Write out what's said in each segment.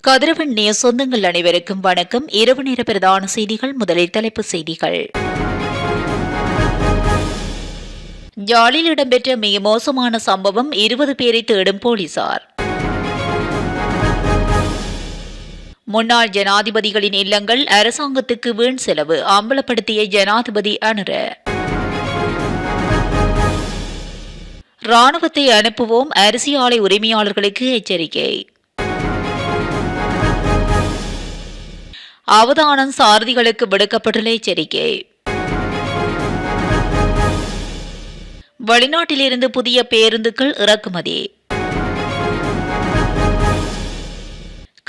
கதிரவன் நேய சொந்தங்கள் அனைவருக்கும் வணக்கம். இரவு நேர பிரதான செய்திகள். முதலில் தலைப்புச் செய்திகள். யாழில் இடம்பெற்ற மிக மோசமான சம்பவம், 20 பேரை தேடும் போலீசார். முன்னாள் ஜனாதிபதிகளின் இல்லங்கள் அரசாங்கத்துக்கு வீண் செலவு, அம்பலப்படுத்திய ஜனாதிபதி அனுர. ராணுவத்தை அனுப்புவோம், அரிசி ஆலை உரிமையாளர்களுக்கு எச்சரிக்கை. அவதானம், சாரதிகளுக்கு விடுக்கப்பட்டுள்ள எச்சரிக்கை. வெளிநாட்டிலிருந்து புதிய பேருந்துகள் இறக்குமதி.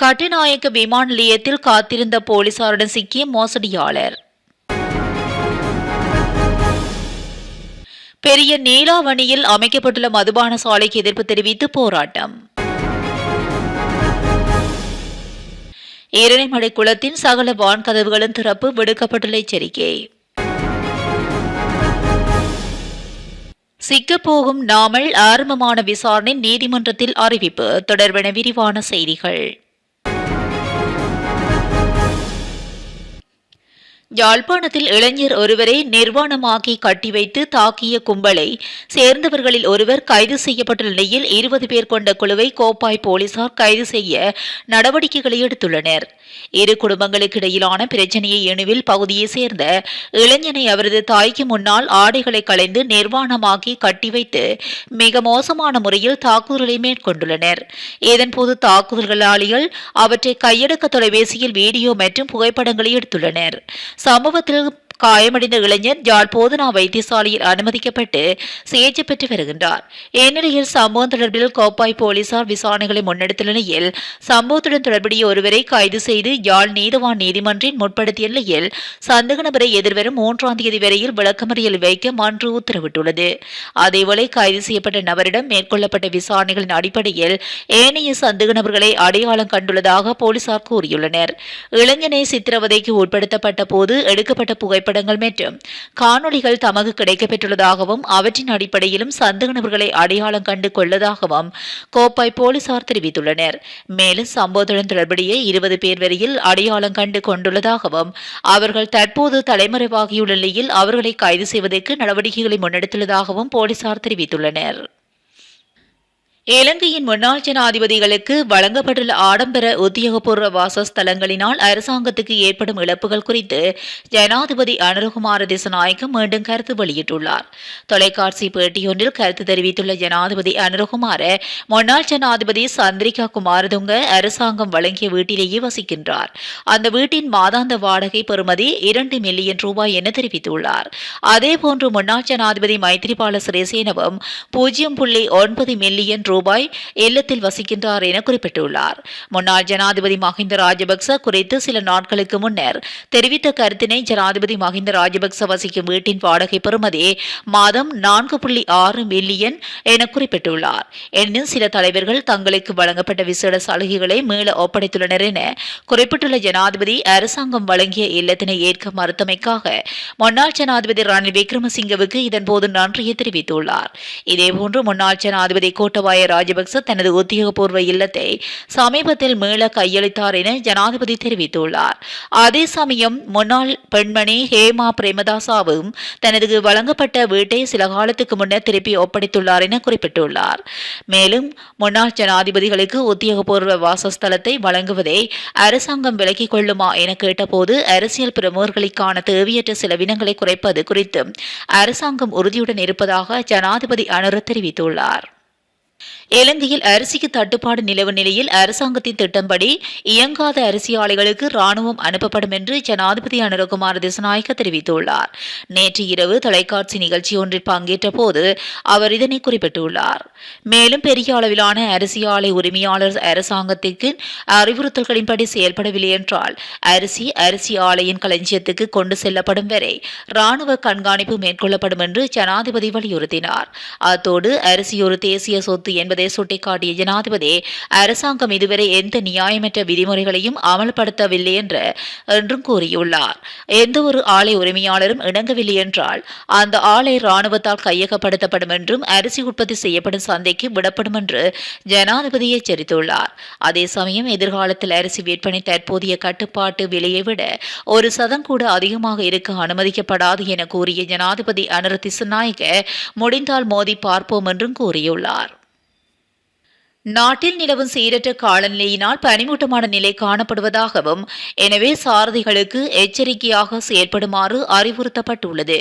கட்டுநாயக்க விமான நிலையத்தில் காத்திருந்த போலீசாருடன் சிக்கிய மோசடியாளர். பெரிய நீலாவணியில் அமைக்கப்பட்டுள்ள மதுபான சாலைக்கு எதிர்ப்பு தெரிவித்து போராட்டம். இரணைமடை குளத்தின் சகல வான்கதவுகளும் திறப்பு, விடுக்கப்பட்டுள்ள எச்சரிக்கை. சிக்கப்போகும் நாமல், ஆரம்பமான விசாரணை நீதிமன்றத்தில் அறிவிப்பு. தொடர்பான விரிவான செய்திகள். யாழ்ப்பாணத்தில் இளைஞர் ஒருவரை நிர்வாணமாக்கி கட்டி வைத்து தாக்கிய கும்பலை சேர்ந்தவர்களில் ஒருவர் கைது செய்யப்பட்டுள்ள நிலையில் 20 பேர் கொண்ட குழுவை கோப்பாய் போலீசார் கைது செய்ய நடவடிக்கைகளை எடுத்துள்ளனர். இரு குடும்பங்களுக்கு இடையிலான பிரச்சினையை இணுவில் பகுதியைச் சேர்ந்த இளைஞனை அவரது தாய்க்கு முன்னால் ஆடைகளை களைந்து நிர்வாணமாக்கி கட்டி வைத்து மிக மோசமான முறையில் தாக்குதல்களை மேற்கொண்டுள்ளனர். இதன்போது தாக்குதல்களாளிகள் அவற்றை கையடக்க தொலைபேசியில் வீடியோ மற்றும் புகைப்படங்களை எடுத்துள்ளனர். சம்பவத்தில் காயமடைந்த இளைஞர் யாழ் போதனா வைத்தியசாலையில் அனுமதிக்கப்பட்டு சிகிச்சை பெற்று வருகின்றார். இந்நிலையில் சம்பவம் தொடர்பில் கோப்பாய் போலீசார் விசாரணைகளை முன்னெடுத்த நிலையில் சம்பவத்துடன் தொடர்புடைய ஒருவரை கைது செய்து யாழ் நீதவான் நீதிமன்றில் முற்படுத்திய நிலையில் சந்தேக நபரை எதிர்வரும் 3ஆம் தேதி வரையில் விளக்கமறியல் வைக்க மன்று உத்தரவிட்டுள்ளது. அதேவேளை கைது செய்யப்பட்ட நபரிடம் மேற்கொள்ளப்பட்ட விசாரணைகளின் அடிப்படையில் ஏனைய சந்தேக நபர்களை அடையாளம் கண்டுள்ளதாக போலீசார் கூறியுள்ளனர். இளைஞனை சித்திரவதைக்கு உட்படுத்தப்பட்ட போது எடுக்கப்பட்ட புகைப்படங்கள் மற்றும் காணொளிகள் தமக்கு கிடைக்கப்பெற்றுள்ளதாகவும் அவற்றின் அடிப்படையிலும் சந்தேக நபர்களை அடையாளம் கண்டு கொள்ளதாகவும் கோப்பாய் போலீசார் தெரிவித்துள்ளனர். மேலும் சம்பவத்துடன் தொடர்புடைய 20 பேர் வரையில் அடையாளம் கண்டு கொண்டுள்ளதாகவும் அவர்கள் தற்போது தலைமறைவாகியுள்ள நிலையில் அவர்களை கைது செய்வதற்கு நடவடிக்கைகளை முன்னெடுத்துள்ளதாகவும் போலீசார் தெரிவித்துள்ளனர். இலங்கையின் முன்னாள் ஜனாதிபதிகளுக்கு வழங்கப்பட்டுள்ள ஆடம்பர உத்தியோகபூர்வ வாசஸ்தலங்களினால் அரசாங்கத்துக்கு ஏற்படும் இழப்புகள் குறித்து ஜனாதிபதி அனுரகுமார திசாநாயக்க மீண்டும் கருத்து வெளியிட்டுள்ளார். தொலைக்காட்சி பேட்டியொன்றில் கருத்து தெரிவித்துள்ள ஜனாதிபதி அனுரகுமார, முன்னாள் ஜனாதிபதி சந்திரிகா குமாரதுங்க அரசாங்கம் வழங்கிய வீட்டிலேயே வசிக்கின்றார். அந்த வீட்டின் மாதாந்த வாடகை பெறுமதி 2 மில்லியன் ரூபாய் என தெரிவித்துள்ளார். அதேபோன்று முன்னாள் ஜனாதிபதி மைத்ரிபால சிறிசேனவும் 0.9 மில்லியன் ரூபாய் இல்லத்தில் வசிக்கின்றார் என குறிப்பிட்டுள்ளார். முன்னாள் ஜனாதிபதி மஹிந்த ராஜபக்ச குறித்து சில நாட்களுக்கு முன்னர் தெரிவித்த கருத்தினை ஜனாதிபதி மஹிந்த ராஜபக்ச வசிக்கும் வீட்டின் வாடகை பெறுமதி மாதம் 4.6 மில்லியன் என குறிப்பிட்டுள்ளார். எனினும் சில தலைவர்கள் தங்களுக்கு வழங்கப்பட்ட விசேட சலுகைகளை மீள ஒப்படைத்துள்ளனர் என குறிப்பிட்டுள்ள ஜனாதிபதி அரசாங்கம் வழங்கிய இல்லத்தினை ஏற்க மறுத்தமைக்காக முன்னாள் ஜனாதிபதி ரணில் விக்ரமசிங்கவுக்கு இதன்போது நன்றியை தெரிவித்துள்ளார். இதேபோன்று முன்னாள் ஜனாதிபதி கோட்டபாய ராஜபக்ச தனது உத்தியோகபூர்வ இல்லத்தை சமீபத்தில் மீள கையளித்தார் என ஜனாதிபதி தெரிவித்துள்ளார். அதே சமயம் முன்னாள் பெண்மணி ஹேமா பிரேமதாசாவும் தனது வழங்கப்பட்ட வீட்டை சில காலத்துக்கு முன்னர் திருப்பி ஒப்படைத்துள்ளார் என குறிப்பிட்டுள்ளார். மேலும் முன்னாள் ஜனாதிபதிகளுக்கு உத்தியோகபூர்வ வாசஸ்தலத்தை வழங்குவதை அரசாங்கம் விலக்கிக் கொள்ளுமா என கேட்டபோது அரசியல் பிரமுகர்களுக்கான தேவையற்ற செலவினங்களை குறைப்பது குறித்து அரசாங்கம் உறுதியுடன் இருப்பதாக ஜனாதிபதி அனுர தெரிவித்துள்ளார். இலங்கையில் அரிசிக்கு தட்டுப்பாடு நிலவும் நிலையில் அரசாங்கத்தின் திட்டம்படி இயங்காத அரிசி ஆலைகளுக்கு ராணுவம் அனுப்பப்படும் என்று ஜனாதிபதி அனுரகுமார திசாநாயக்க தெரிவித்துள்ளார். நேற்று இரவு தொலைக்காட்சி நிகழ்ச்சி ஒன்றில் பங்கேற்ற போது அவர் இதனை குறிப்பிட்டுள்ளார். மேலும் பெரிய அளவிலான அரிசி ஆலை உரிமையாளர் அரசாங்கத்திற்கு அறிவுறுத்தல்களின்படி செயல்படவில்லை என்றால் அரிசி ஆலையின் களஞ்சியத்துக்கு கொண்டு செல்லப்படும் வரை ராணுவ கண்காணிப்பு மேற்கொள்ளப்படும் என்று ஜனாதிபதி வலியுறுத்தினார். அத்தோடு அரிசி ஒரு தேசிய சொத்து என்பதை என்பதை சுட்டிக்காட்டிய ஜனாதிபதி அரசாங்கம் இதுவரை எந்த நியாயமற்ற விதிமுறைகளையும் அமல்படுத்தவில்லை என்றும் கூறியுள்ளார். எந்த ஒரு ஆலை உரிமையாளரும் இணங்கவில்லை என்றால் அந்த ஆலை ராணுவத்தால் கையகப்படுத்தப்படும் என்றும் அரிசி உற்பத்தி செய்யப்படும் சந்தைக்கு விடப்படும் என்று ஜனாதிபதி எச்சரித்துள்ளார். அதே சமயம் எதிர்காலத்தில் அரிசி விற்பனை தற்போதைய கட்டுப்பாட்டு விலையை விட 1% கூட அதிகமாக இருக்க அனுமதிக்கப்படாது என கூறிய ஜனாதிபதி அனுர திசாநாயக்க முடிந்தால் மோதி பார்ப்போம் என்றும் கூறியுள்ளார். நாட்டில் நிலவும் சீரற்ற காலநிலையினால் பனிமூட்டமான நிலை காணப்படுவதாகவும் எனவே சாரதிகளுக்கு எச்சரிக்கையாக செயற்படுமாறு அறிவுறுத்தப்பட்டுள்ளது.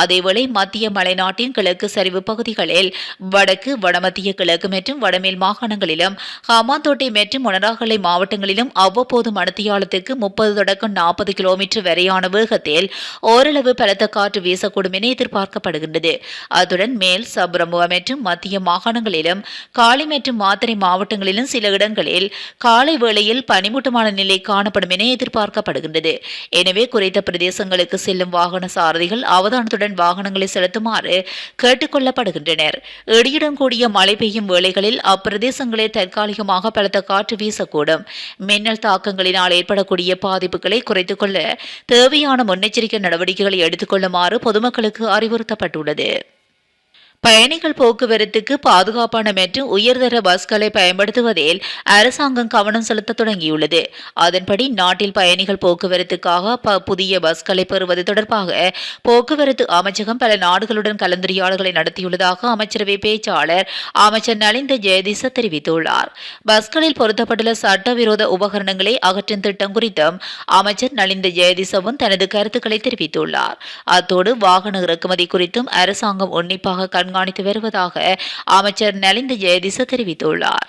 அதேவேளை மத்திய மலைநாட்டின் கிழக்கு சரிவு பகுதிகளில் வடக்கு வடமத்திய கிழக்கு மற்றும் வடமேல் மாகாணங்களிலும் ஹமாந்தோட்டை மற்றும் மொனராகலை மாவட்டங்களிலும் அவ்வப்போது மணித்தியாலத்துக்கு 30 தொடக்கம் 40 கிலோமீட்டர் வரையான வேகத்தில் ஓரளவு பலத்த காற்று வீசக்கூடும் என எதிர்பார்க்கப்படுகின்றது. அத்துடன் மேல் சப்ரமுவ மற்றும் மத்திய மாகாணங்களிலும் காலி மற்றும் மாவட்டங்களிலும் சில இடங்களில் காலை வேளையில் பனிமூட்டமான நிலை காணப்படும் என எதிர்பார்க்கப்படுகின்றது. எனவே குறித்த பிரதேசங்களுக்கு செல்லும் வாகன சாரதிகள் அவதானத்துடன் வாகனங்களை செலுத்துமாறு கேட்டுக் கொள்ளப்படுகின்றனர். இடியுடன் கூடிய மழை பெய்யும் வேளைகளில் அப்பிரதேசங்களில் தற்காலிகமாக பலத்த காற்று வீசக்கூடும். மின்னல் தாக்கங்களினால் ஏற்படக்கூடிய பாதிப்புகளை குறைத்துக் கொள்ள தேவையான முன்னெச்சரிக்கை நடவடிக்கைகளை எடுத்துக் கொள்ளுமாறு பொதுமக்களுக்கு அறிவுறுத்தப்பட்டுள்ளது. பயணிகள் போக்குவரத்துக்கு பாதுகாப்பான மற்றும் உயர்தர பஸ்களை பயன்படுத்துவதில் அரசாங்கம் கவனம் செலுத்த தொடங்கியுள்ளது. அதன்படி நாட்டில் பயணிகள் போக்குவரத்துக்காக புதிய பஸ்களை பெறுவது தொடர்பாக போக்குவரத்து அமைச்சகம் பல நாடுகளுடன் கலந்துரையாடல்களை நடத்தியுள்ளதாக அமைச்சரவை பேச்சாளர் அமைச்சர் நலிந்த ஜெயதிச தெரிவித்துள்ளார். பஸ்களில் பொருத்தப்பட்டுள்ள சட்டவிரோத உபகரணங்களை அகற்றும் திட்டம் குறித்தும் அமைச்சர் நலிந்த ஜெயதிசவும் தனது கருத்துக்களை தெரிவித்துள்ளார். அத்தோடு வாகன இறக்குமதி குறித்தும் அரசாங்கம் உன்னிப்பாக கண்காணித்து வருவதாக அமைச்சர் நலிந்த ஜெயதிச தெரிவித்துள்ளார்.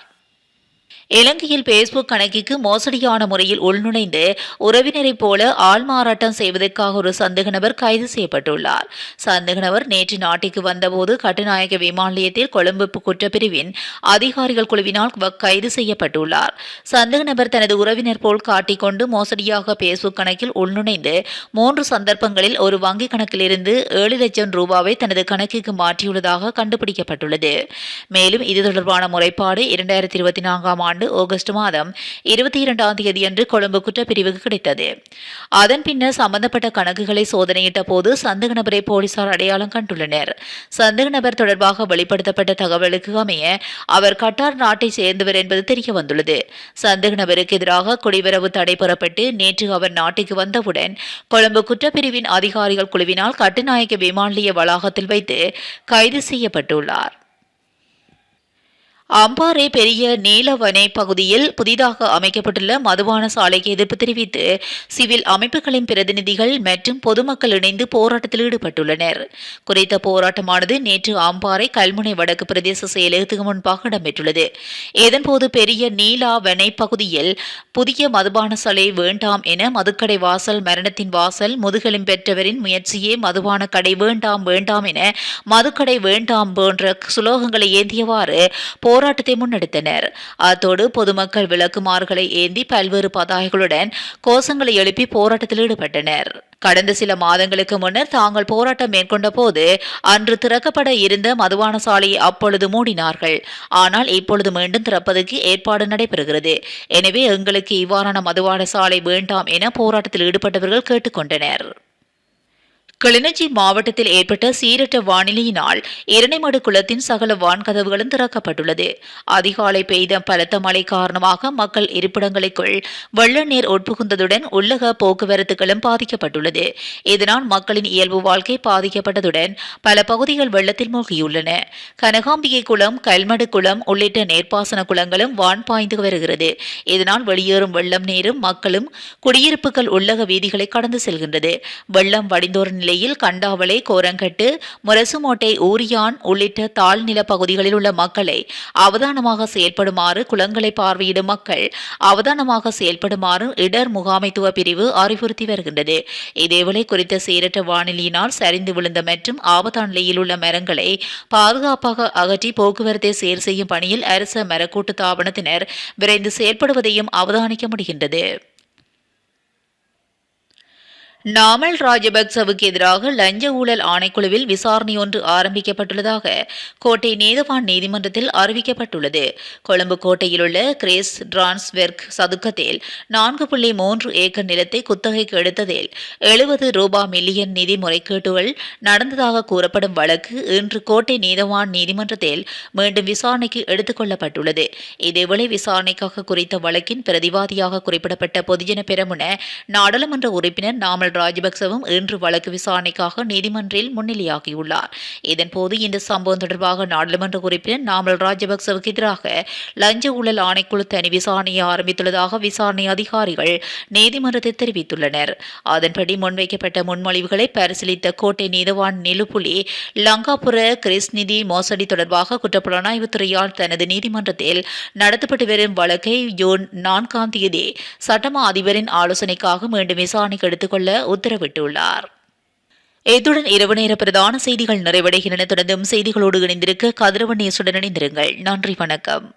இலங்கையில் பேஸ்புக் கணக்கிற்கு மோசடியான முறையில் உள்நுழைந்து உறவினரைப் போல ஆள்மாறாட்டம் செய்வதற்காக ஒரு சந்தேக நபர் கைது செய்யப்பட்டுள்ளார். சந்தேக நபர் நேற்று நாட்டிற்கு வந்தபோது கட்டுநாயக்க விமான நிலையத்தில் கொழும்பு குற்றப்பிரிவின் அதிகாரிகள் குழுவினால் கைது செய்யப்பட்டுள்ளார். சந்தேக நபர் தனது உறவினர் போல் காட்டிக்கொண்டு மோசடியாக பேஸ்புக் கணக்கில் உள்நுழைந்து 3 சந்தர்ப்பங்களில் ஒரு வங்கிக் கணக்கிலிருந்து 7 லட்சம் ரூபாவை தனது கணக்கிற்கு மாற்றியுள்ளதாக கண்டுபிடிக்கப்பட்டுள்ளது. மேலும் இது தொடர்பான முறைப்பாடு 2024 ஆண்டு ஆகஸ்ட் மாதம் 22ஆம் தேதியன்று கொழும்பு குற்றப்பிரிவுக்கு கிடைத்தது. அதன் பின்னர் சம்பந்தப்பட்ட கணக்குகளை சோதனையிட்ட போது சந்தேக நபரை போலீசார் அடையாளம் கண்டுள்ளனர். சந்தேக நபர் தொடர்பாக வெளிப்படுத்தப்பட்ட தகவலுக்கு அமைய அவர் கட்டார் நாட்டை சேர்ந்தவர் என்பது தெரிய வந்துள்ளது. சந்தேக நபருக்கு எதிராக குடிவரவு தடை பெறப்பட்டு நேற்று அவர் நாட்டுக்கு வந்தவுடன் கொழும்பு குற்றப்பிரிவின் அதிகாரிகள் குழுவினால் கட்டுநாயக்க விமான நிலைய வளாகத்தில் வைத்து கைது செய்யப்பட்டுள்ளார். அம்பாறை பெரிய நீலவனை பகுதியில் புதிதாக அமைக்கப்பட்டுள்ள மதுபான சாலைக்கு எதிர்ப்பு தெரிவித்து சிவில் அமைப்புகளின் பிரதிநிதிகள் மற்றும் பொதுமக்கள் இணைந்து போராட்டத்தில் ஈடுபட்டுள்ளனர். குறித்த போராட்டமானது நேற்று அம்பாறை கல்முனை வடக்கு பிரதேச செயலகத்துக்கு முன்பாக இடம்பெற்றுள்ளது. இதன்போது பெரிய நீலாவனை பகுதியில் புதிய மதுபான சாலை வேண்டாம் என மதுக்கடை வாசல் மரணத்தின் வாசல் முதுகெலும் பெற்றவரின் முயற்சியே மதுபான கடை வேண்டாம் வேண்டாம் என மதுக்கடை வேண்டாம் போன்ற சுலோகங்களை ஏந்தியவாறு போராட்டத்தை முன்னெடுத்தனர். அத்தோடு பொதுமக்கள் விளக்குமாறுகளை ஏந்தி பல்வேறு பதாகைகளுடன் கோஷங்களை எழுப்பி போராட்டத்தில் ஈடுபட்டனர். கடந்த சில மாதங்களுக்கு முன்னர் தாங்கள் போராட்டம் மேற்கொண்ட போது அன்று திறக்கப்பட இருந்த மதுபான சாலையை அப்பொழுது மூடினார்கள். ஆனால் இப்பொழுது மீண்டும் திறப்பதற்கு ஏற்பாடு நடைபெறுகிறது. எனவே எங்களுக்கு இவ்வாறான மதுபான சாலை வேண்டாம் என போராட்டத்தில் ஈடுபட்டவர்கள் கேட்டுக்கொண்டனர். கிளிநொச்சி மாவட்டத்தில் ஏற்பட்ட சீரற்ற வானிலையினால் இரணைமடு குளத்தின் சகல வான்கதவுகளும் திறக்கப்பட்டுள்ளது. அதிகாலை பெய்த பலத்த மழை காரணமாக மக்கள் இருப்பிடங்களுக்குள் வெள்ள நீர் உட்புகுந்ததுடன் உள்ளக போக்குவரத்துகளும் பாதிக்கப்பட்டுள்ளது. இதனால் மக்களின் இயல்பு வாழ்க்கை பாதிக்கப்பட்டதுடன் பல பகுதிகள் வெள்ளத்தில் மூழ்கியுள்ளன. கனகாம்பிகை குளம், கல்மடு குளம் உள்ளிட்ட நீர்ப்பாசன குளங்களும் வான் பாய்ந்து வருகிறது. இதனால் வெளியேறும் வெள்ளம் நீரும் மக்களும் குடியிருப்புகள் உள்ளக வீதிகளை கடந்து செல்கின்றது. வெள்ளம் வடிந்தோர் நிலையில் கண்டாவளை, கோரங்கட்டு, முரசுமோட்டை, ஊரியான் உள்ளிட்ட தாழ்நில பகுதிகளில் உள்ள மக்களை அவதானமாக செயல்படுமாறு குளங்களை பார்வையிடும் மக்கள் அவதானமாக செயல்படுமாறு இடர் முகாமைத்துவ பிரிவு அறிவுறுத்தி வருகின்றது. இதேவேளை குறித்த சீரற்ற வானிலையினால் சரிந்து விழுந்த மற்றும் ஆபத்தான நிலையில் உள்ள மரங்களை பாதுகாப்பாக அகற்றி போக்குவரத்தை சீர் செய்யும் பணியில் அரச மரக்கூட்டு தாபனத்தினர் விரைந்து செயல்படுவதையும் அவதானிக்க முடிகின்றது. நாமல் ராஜபக்சவுக்கு எதிராக லஞ்ச ஊழல் ஆணைக்குழுவில் விசாரணை ஒன்று ஆரம்பிக்கப்பட்டுள்ளதாக கோட்டை நீதவான் நீதிமன்றத்தில் அறிவிக்கப்பட்டுள்ளது. கொழும்பு கோட்டையில் உள்ள கிரேஸ் டிரான்ஸ்வெர்க் சதுக்கத்தில் 4.3 ஏக்கர் நிலத்தை குத்தகைக்கு எடுத்ததில் 70 ரூபாய் மில்லியன் நிதி முறைகேடுகள் நடந்ததாக கூறப்படும் வழக்கு இன்று கோட்டை நீதவான் நீதிமன்றத்தில் மீண்டும் விசாரணைக்கு எடுத்துக் கொள்ளப்பட்டுள்ளது. இதேவேளை விசாரணைக்காக குறித்த வழக்கின் பிரதிவாதியாக குறிப்பிடப்பட்ட பொதுஜன பெரமுன நாடாளுமன்ற உறுப்பினர் நாமல் ராஜபக்சவும் இன்று வழக்கு விசாரணைக்காக நீதிமன்றில் முன்னிலையாகியுள்ளார். இதன்போது இந்த சம்பவம் தொடர்பாக நாடாளுமன்ற உறுப்பினர் நாமல் ராஜபக்சவுக்கு எதிராக லஞ்ச ஊழல் ஆணைக்குழு தனி விசாரணையை ஆரம்பித்துள்ளதாக விசாரணை அதிகாரிகள் நீதிமன்றத்தில் தெரிவித்துள்ளனர். அதன்படி முன்வைக்கப்பட்ட முன்மொழிவுகளை பரிசீலித்த கோட்டை நீதவான் நிலுப்புலி லங்காபுர கிறிஸ் நிதி மோசடி தொடர்பாக குற்றப்புலனாய்வுத்துறையால் தனது நீதிமன்றத்தில் நடத்தப்பட்டு வரும் வழக்கை ஜூன் 4ஆம் தேதி சட்டமா அதிபரின் ஆலோசனைக்காக மீண்டும் விசாரணைக்கு எடுத்துக்கொள்ள உத்தரவிட்டுள்ளார். இத்துடன் இரவு நேர பிரதான செய்திகள் நிறைவடைகின்றன. தொடர்ந்தும் செய்திகளோடு இணைந்திருக்க கதிரவன் நேசுடன் இணைந்திருங்கள். நன்றி, வணக்கம்.